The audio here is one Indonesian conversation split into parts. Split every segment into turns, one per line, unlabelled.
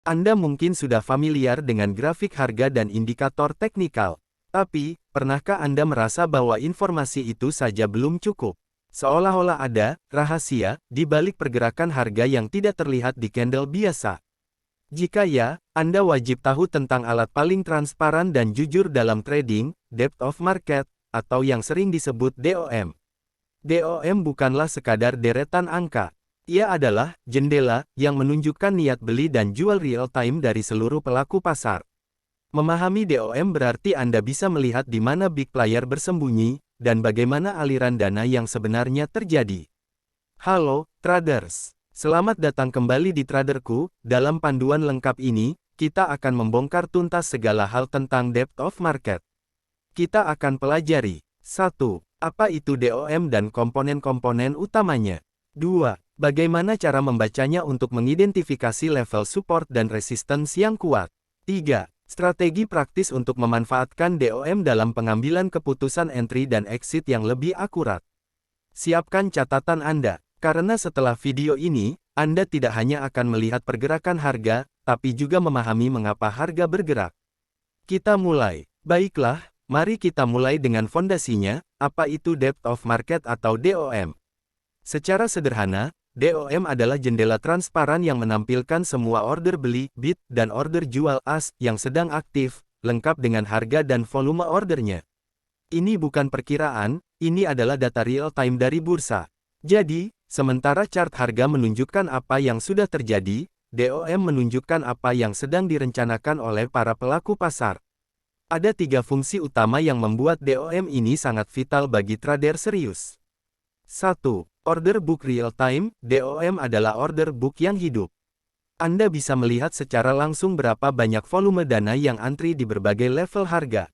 Anda mungkin sudah familiar dengan grafik harga dan indikator teknikal. Tapi, pernahkah Anda merasa bahwa informasi itu saja belum cukup? Seolah-olah ada rahasia di balik pergerakan harga yang tidak terlihat di candle biasa. Jika ya, Anda wajib tahu tentang alat paling transparan dan jujur dalam trading, depth of market, atau yang sering disebut DOM. DOM bukanlah sekadar deretan angka. Ia adalah jendela yang menunjukkan niat beli dan jual real-time dari seluruh pelaku pasar. Memahami DOM berarti Anda bisa melihat di mana big player bersembunyi, dan bagaimana aliran dana yang sebenarnya terjadi. Halo, traders! Selamat datang kembali di Traderku. Dalam panduan lengkap ini, kita akan membongkar tuntas segala hal tentang depth of market. Kita akan pelajari 1. Apa itu DOM dan komponen-komponen utamanya? 2. Bagaimana cara membacanya untuk mengidentifikasi level support dan resistance yang kuat? 3. Strategi praktis untuk memanfaatkan DOM dalam pengambilan keputusan entry dan exit yang lebih akurat. Siapkan catatan Anda, karena setelah video ini, Anda tidak hanya akan melihat pergerakan harga, tapi juga memahami mengapa harga bergerak. Kita mulai. Baiklah, mari kita mulai dengan fondasinya, apa itu depth of market atau DOM. Secara sederhana, DOM adalah jendela transparan yang menampilkan semua order beli, bid, dan order jual as yang sedang aktif, lengkap dengan harga dan volume ordernya. Ini bukan perkiraan, ini adalah data real-time dari bursa. Jadi, sementara chart harga menunjukkan apa yang sudah terjadi, DOM menunjukkan apa yang sedang direncanakan oleh para pelaku pasar. Ada 3 fungsi utama yang membuat DOM ini sangat vital bagi trader serius. 1. Order book real time, DOM adalah order book yang hidup. Anda bisa melihat secara langsung berapa banyak volume dana yang antri di berbagai level harga.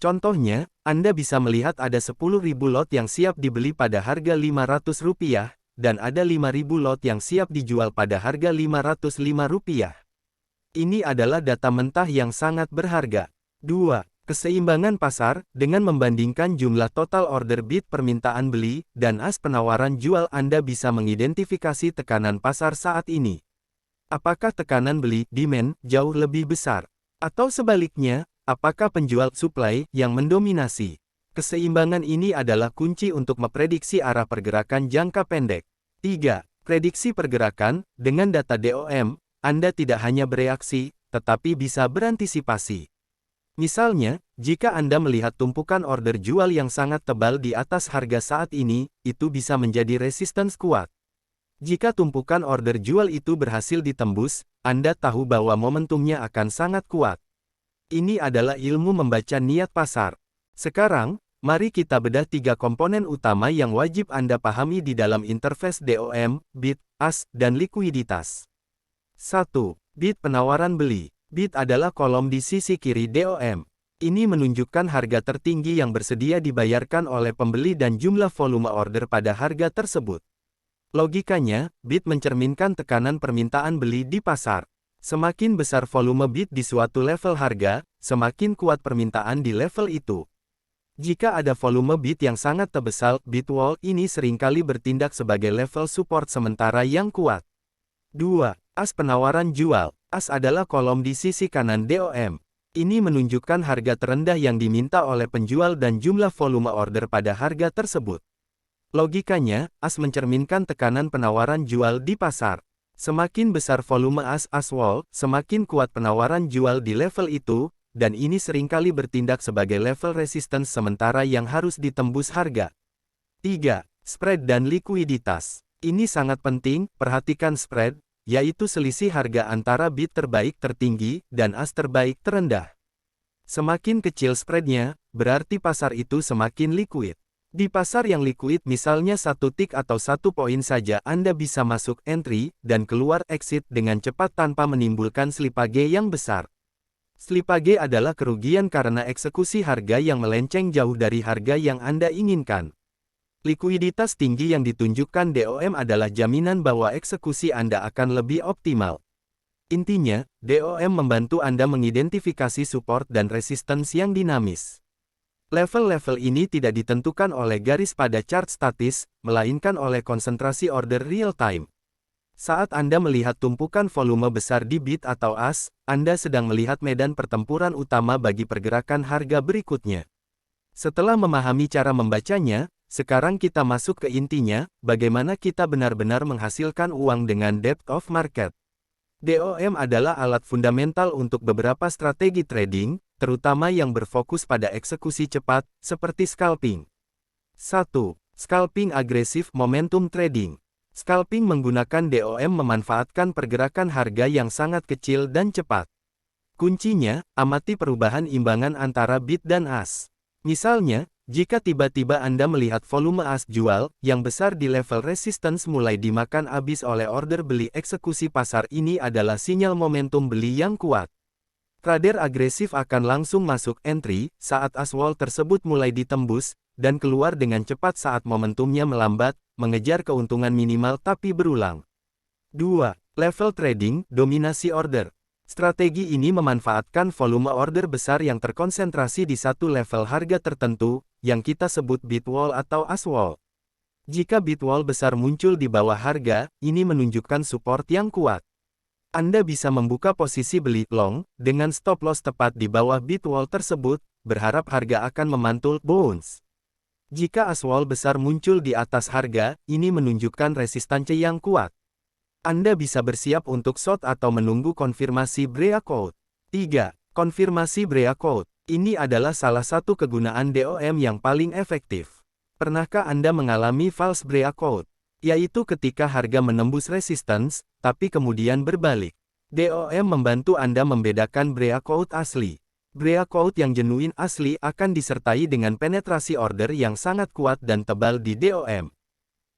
Contohnya, Anda bisa melihat ada 10.000 lot yang siap dibeli pada harga Rp500, dan ada 5.000 lot yang siap dijual pada harga Rp505. Ini adalah data mentah yang sangat berharga. 2. Keseimbangan pasar, dengan membandingkan jumlah total order bid permintaan beli, dan as penawaran jual Anda bisa mengidentifikasi tekanan pasar saat ini. Apakah tekanan beli, demand, jauh lebih besar? Atau sebaliknya, apakah penjual supply yang mendominasi? Keseimbangan ini adalah kunci untuk memprediksi arah pergerakan jangka pendek. 3. Prediksi pergerakan, dengan data DOM, Anda tidak hanya bereaksi, tetapi bisa berantisipasi. Misalnya, jika Anda melihat tumpukan order jual yang sangat tebal di atas harga saat ini, itu bisa menjadi resistance kuat. Jika tumpukan order jual itu berhasil ditembus, Anda tahu bahwa momentumnya akan sangat kuat. Ini adalah ilmu membaca niat pasar. Sekarang, mari kita bedah 3 komponen utama yang wajib Anda pahami di dalam interface DOM, bid, as, dan likuiditas. 1. Bid penawaran beli. Bid adalah kolom di sisi kiri DOM. Ini menunjukkan harga tertinggi yang bersedia dibayarkan oleh pembeli dan jumlah volume order pada harga tersebut. Logikanya, bid mencerminkan tekanan permintaan beli di pasar. Semakin besar volume bid di suatu level harga, semakin kuat permintaan di level itu. Jika ada volume bid yang sangat tebal, bid wall ini seringkali bertindak sebagai level support sementara yang kuat. 2. As penawaran jual. As adalah kolom di sisi kanan DOM. Ini menunjukkan harga terendah yang diminta oleh penjual dan jumlah volume order pada harga tersebut. Logikanya, as mencerminkan tekanan penawaran jual di pasar. Semakin besar volume as wall, semakin kuat penawaran jual di level itu, dan ini seringkali bertindak sebagai level resistance sementara yang harus ditembus harga. 3. Spread dan likuiditas. Ini sangat penting, perhatikan spread, yaitu selisih harga antara bid terbaik tertinggi dan as terbaik terendah. Semakin kecil spreadnya, berarti pasar itu semakin liquid. Di pasar yang liquid misalnya 1 tick atau 1 poin saja Anda bisa masuk entry dan keluar exit dengan cepat tanpa menimbulkan slippage yang besar. Slippage adalah kerugian karena eksekusi harga yang melenceng jauh dari harga yang Anda inginkan. Likuiditas tinggi yang ditunjukkan DOM adalah jaminan bahwa eksekusi Anda akan lebih optimal. Intinya, DOM membantu Anda mengidentifikasi support dan resistance yang dinamis. Level-level ini tidak ditentukan oleh garis pada chart statis, melainkan oleh konsentrasi order real time. Saat Anda melihat tumpukan volume besar di bid atau as, Anda sedang melihat medan pertempuran utama bagi pergerakan harga berikutnya. Setelah memahami cara membacanya, sekarang kita masuk ke intinya, bagaimana kita benar-benar menghasilkan uang dengan depth of market. DOM adalah alat fundamental untuk beberapa strategi trading, terutama yang berfokus pada eksekusi cepat, seperti scalping. 1. Scalping agresif momentum trading. Scalping menggunakan DOM memanfaatkan pergerakan harga yang sangat kecil dan cepat. Kuncinya, amati perubahan imbangan antara bid dan as. Misalnya, jika tiba-tiba Anda melihat volume as jual, yang besar di level resistance mulai dimakan habis oleh order beli eksekusi pasar, ini adalah sinyal momentum beli yang kuat. Trader agresif akan langsung masuk entry, saat as wall tersebut mulai ditembus, dan keluar dengan cepat saat momentumnya melambat, mengejar keuntungan minimal tapi berulang. 2. Level trading, dominasi order. Strategi ini memanfaatkan volume order besar yang terkonsentrasi di satu level harga tertentu, yang kita sebut bid wall atau as wall. Jika bid wall besar muncul di bawah harga, ini menunjukkan support yang kuat. Anda bisa membuka posisi beli long, dengan stop loss tepat di bawah bid wall tersebut, berharap harga akan memantul bounce. Jika as wall besar muncul di atas harga, ini menunjukkan resistansi yang kuat. Anda bisa bersiap untuk short atau menunggu konfirmasi breakout. 3. Konfirmasi breakout. Ini adalah salah satu kegunaan DOM yang paling efektif. Pernahkah Anda mengalami false breakout? Yaitu ketika harga menembus resistance, tapi kemudian berbalik. DOM membantu Anda membedakan breakout asli. Breakout yang genuine asli akan disertai dengan penetrasi order yang sangat kuat dan tebal di DOM.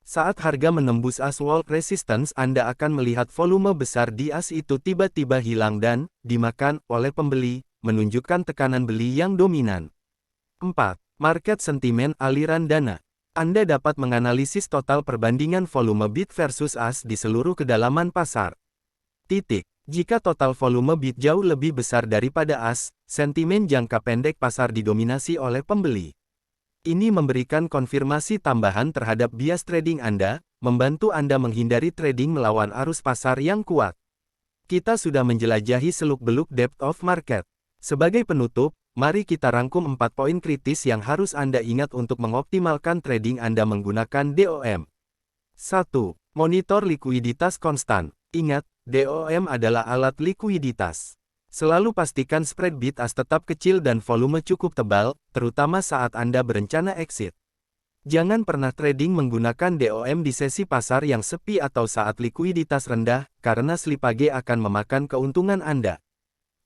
Saat harga menembus as wall resistance, Anda akan melihat volume besar di as itu tiba-tiba hilang dan dimakan oleh pembeli, menunjukkan tekanan beli yang dominan. 4. Market sentiment aliran dana. Anda dapat menganalisis total perbandingan volume bid versus as di seluruh kedalaman pasar. Jika total volume bid jauh lebih besar daripada as, sentimen jangka pendek pasar didominasi oleh pembeli. Ini memberikan konfirmasi tambahan terhadap bias trading Anda, membantu Anda menghindari trading melawan arus pasar yang kuat. Kita sudah menjelajahi seluk-beluk depth of market. Sebagai penutup, mari kita rangkum 4 poin kritis yang harus Anda ingat untuk mengoptimalkan trading Anda menggunakan DOM. 1. Monitor likuiditas konstan. Ingat, DOM adalah alat likuiditas. Selalu pastikan spread bid as tetap kecil dan volume cukup tebal, terutama saat Anda berencana exit. Jangan pernah trading menggunakan DOM di sesi pasar yang sepi atau saat likuiditas rendah, karena slippage akan memakan keuntungan Anda.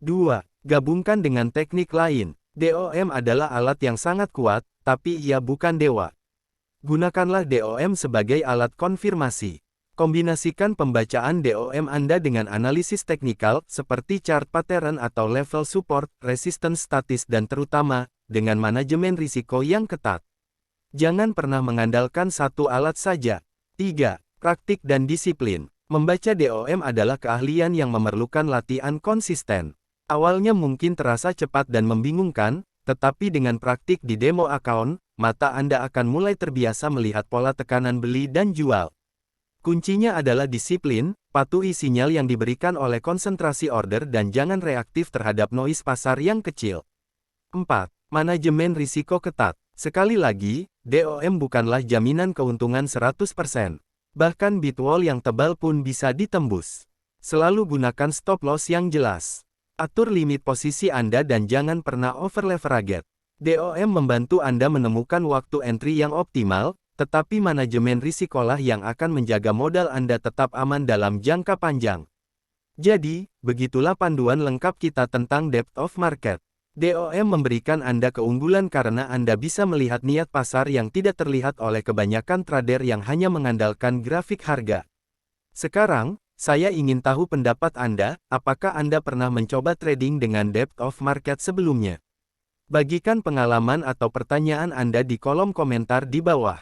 2. Gabungkan dengan teknik lain. DOM adalah alat yang sangat kuat, tapi ia bukan dewa. Gunakanlah DOM sebagai alat konfirmasi. Kombinasikan pembacaan DOM Anda dengan analisis teknikal, seperti chart pattern atau level support, resistance statis dan terutama, dengan manajemen risiko yang ketat. Jangan pernah mengandalkan satu alat saja. 3. Praktik dan disiplin. Membaca DOM adalah keahlian yang memerlukan latihan konsisten. Awalnya mungkin terasa cepat dan membingungkan, tetapi dengan praktik di demo account, mata Anda akan mulai terbiasa melihat pola tekanan beli dan jual. Kuncinya adalah disiplin, patuhi sinyal yang diberikan oleh konsentrasi order dan jangan reaktif terhadap noise pasar yang kecil. 4. Manajemen risiko ketat. Sekali lagi, DOM bukanlah jaminan keuntungan 100%. Bahkan bid wall yang tebal pun bisa ditembus. Selalu gunakan stop loss yang jelas. Atur limit posisi Anda dan jangan pernah over leverage. DOM membantu Anda menemukan waktu entry yang optimal, tetapi manajemen risikolah yang akan menjaga modal Anda tetap aman dalam jangka panjang. Jadi, begitulah panduan lengkap kita tentang depth of market. DOM memberikan Anda keunggulan karena Anda bisa melihat niat pasar yang tidak terlihat oleh kebanyakan trader yang hanya mengandalkan grafik harga. Sekarang, saya ingin tahu pendapat Anda, apakah Anda pernah mencoba trading dengan depth of market sebelumnya? Bagikan pengalaman atau pertanyaan Anda di kolom komentar di bawah.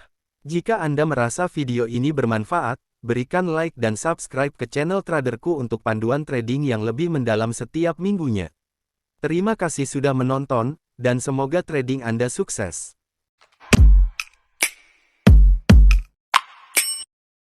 Jika Anda merasa video ini bermanfaat, berikan like dan subscribe ke channel Traderku untuk panduan trading yang lebih mendalam setiap minggunya. Terima kasih sudah menonton, dan semoga trading Anda sukses.